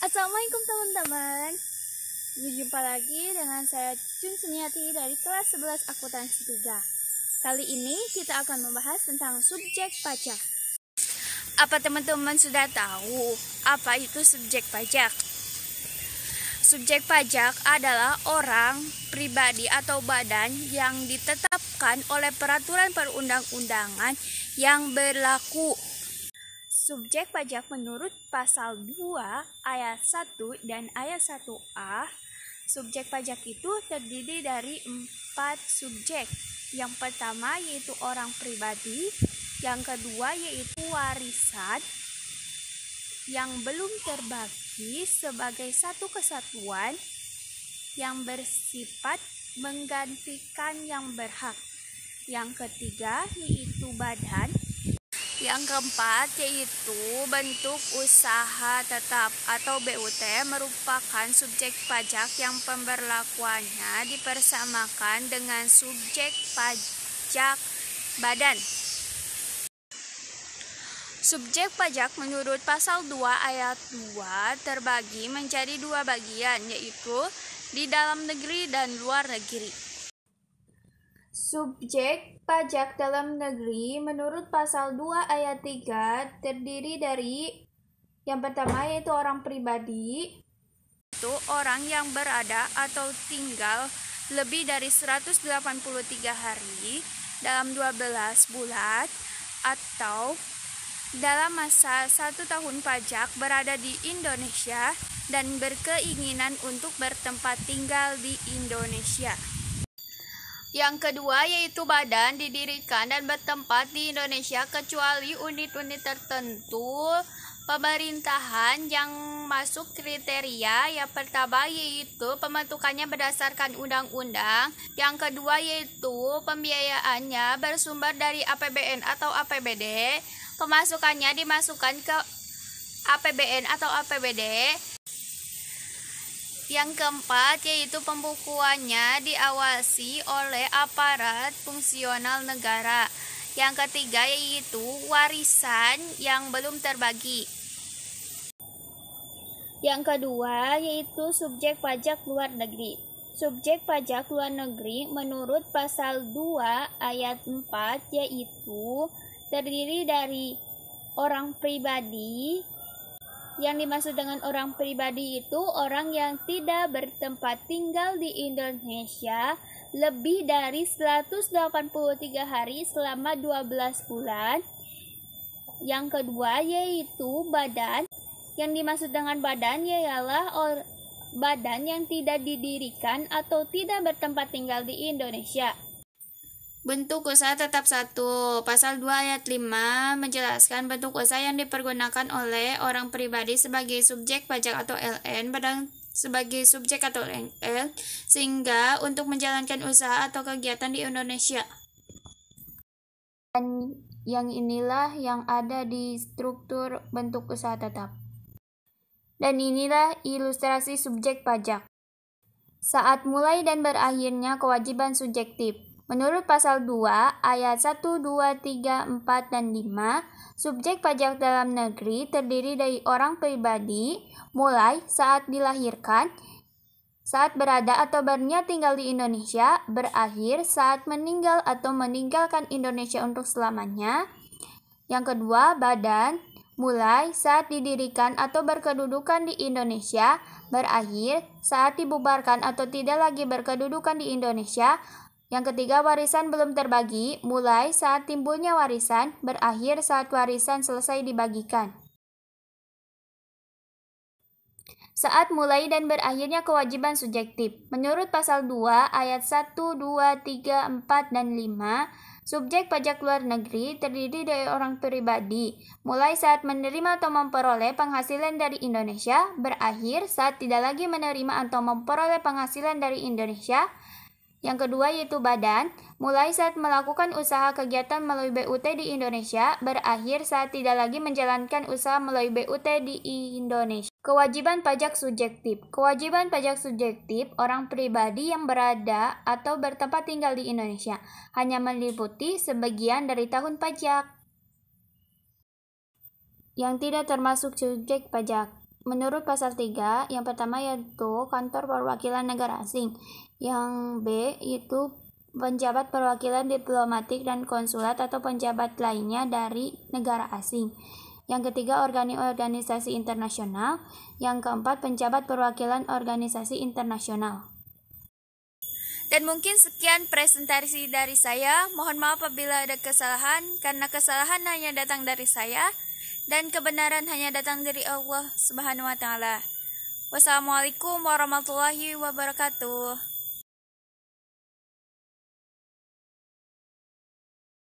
Assalamualaikum teman-teman. Berjumpa lagi dengan saya Cun Suniati dari kelas 11 akuntansi 3. Kali ini kita akan membahas tentang subjek pajak. Apa teman-teman sudah tahu apa itu subjek pajak? Subjek pajak adalah orang, pribadi atau badan yang ditetapkan oleh peraturan perundang-undangan yang berlaku. Subjek pajak menurut pasal 2 ayat 1 dan ayat 1A, subjek pajak itu terdiri dari 4 subjek. Yang pertama yaitu orang pribadi, yang kedua yaitu warisan yang belum terbagi sebagai satu kesatuan yang bersifat menggantikan yang berhak. Yang ketiga yaitu badan. Yang keempat yaitu bentuk usaha tetap atau BUT merupakan subjek pajak yang pemberlakuannya dipersamakan dengan subjek pajak badan. Subjek pajak menurut pasal 2 ayat 2 terbagi menjadi 2 bagian, yaitu di dalam negeri dan luar negeri. Subjek pajak dalam negeri menurut pasal 2 ayat 3 terdiri dari yang pertama yaitu orang pribadi, itu orang yang berada atau tinggal lebih dari 183 hari dalam 12 bulan atau dalam masa 1 tahun pajak berada di Indonesia dan berkeinginan untuk bertempat tinggal di Indonesia. Yang kedua yaitu badan didirikan dan bertempat di Indonesia kecuali unit-unit tertentu pemerintahan yang masuk kriteria. Yang pertama yaitu pembentukannya berdasarkan undang-undang. Yang kedua yaitu pembiayaannya bersumber dari APBN atau APBD. Pemasukannya dimasukkan ke APBN atau APBD. Yang keempat yaitu pembukuannya diawasi oleh aparat fungsional negara. Yang ketiga yaitu warisan yang belum terbagi. Yang kedua yaitu subjek pajak luar negeri. Subjek pajak luar negeri menurut pasal 2 ayat 4 yaitu terdiri dari orang pribadi. Yang dimaksud dengan orang pribadi itu orang yang tidak bertempat tinggal di Indonesia lebih dari 183 hari selama 12 bulan. Yang kedua yaitu badan. Yang dimaksud dengan badan ialah badan yang tidak didirikan atau tidak bertempat tinggal di Indonesia. Bentuk usaha tetap satu. Pasal 2 ayat 5 menjelaskan bentuk usaha yang dipergunakan oleh orang pribadi sebagai subjek pajak atau LN, badan sebagai subjek atau LL, sehingga untuk menjalankan usaha atau kegiatan di Indonesia. Dan yang inilah yang ada di struktur bentuk usaha tetap. Dan inilah ilustrasi subjek pajak. Saat mulai dan berakhirnya kewajiban subjektif. Menurut pasal 2 ayat 1, 2, 3, 4, dan 5, subjek pajak dalam negeri terdiri dari orang pribadi mulai saat dilahirkan, saat berada atau berniat tinggal di Indonesia, berakhir saat meninggal atau meninggalkan Indonesia untuk selamanya. Yang kedua, badan mulai saat didirikan atau berkedudukan di Indonesia, berakhir saat dibubarkan atau tidak lagi berkedudukan di Indonesia. Yang ketiga, warisan belum terbagi, mulai saat timbulnya warisan, berakhir saat warisan selesai dibagikan. Saat mulai dan berakhirnya kewajiban subjektif. Menurut pasal 2 ayat 1, 2, 3, 4, dan 5, subjek pajak luar negeri terdiri dari orang pribadi, mulai saat menerima atau memperoleh penghasilan dari Indonesia, berakhir saat tidak lagi menerima atau memperoleh penghasilan dari Indonesia. Yang kedua yaitu badan, mulai saat melakukan usaha kegiatan melalui BUT di Indonesia, berakhir saat tidak lagi menjalankan usaha melalui BUT di Indonesia. Kewajiban pajak subjektif. Kewajiban pajak subjektif orang pribadi yang berada atau bertempat tinggal di Indonesia hanya meliputi sebagian dari tahun pajak yang tidak termasuk subjek pajak. menurut pasal 3, yang pertama yaitu kantor perwakilan negara asing. Yang B itu penjabat perwakilan diplomatik dan konsulat atau penjabat lainnya dari negara asing. Yang ketiga, organisasi internasional. Yang keempat, penjabat perwakilan organisasi internasional. Dan mungkin sekian presentasi dari saya. Mohon maaf apabila ada kesalahan, karena kesalahan hanya datang dari saya, dan kebenaran hanya datang dari Allah Subhanahu wa Ta'ala. Wassalamualaikum warahmatullahi wabarakatuh.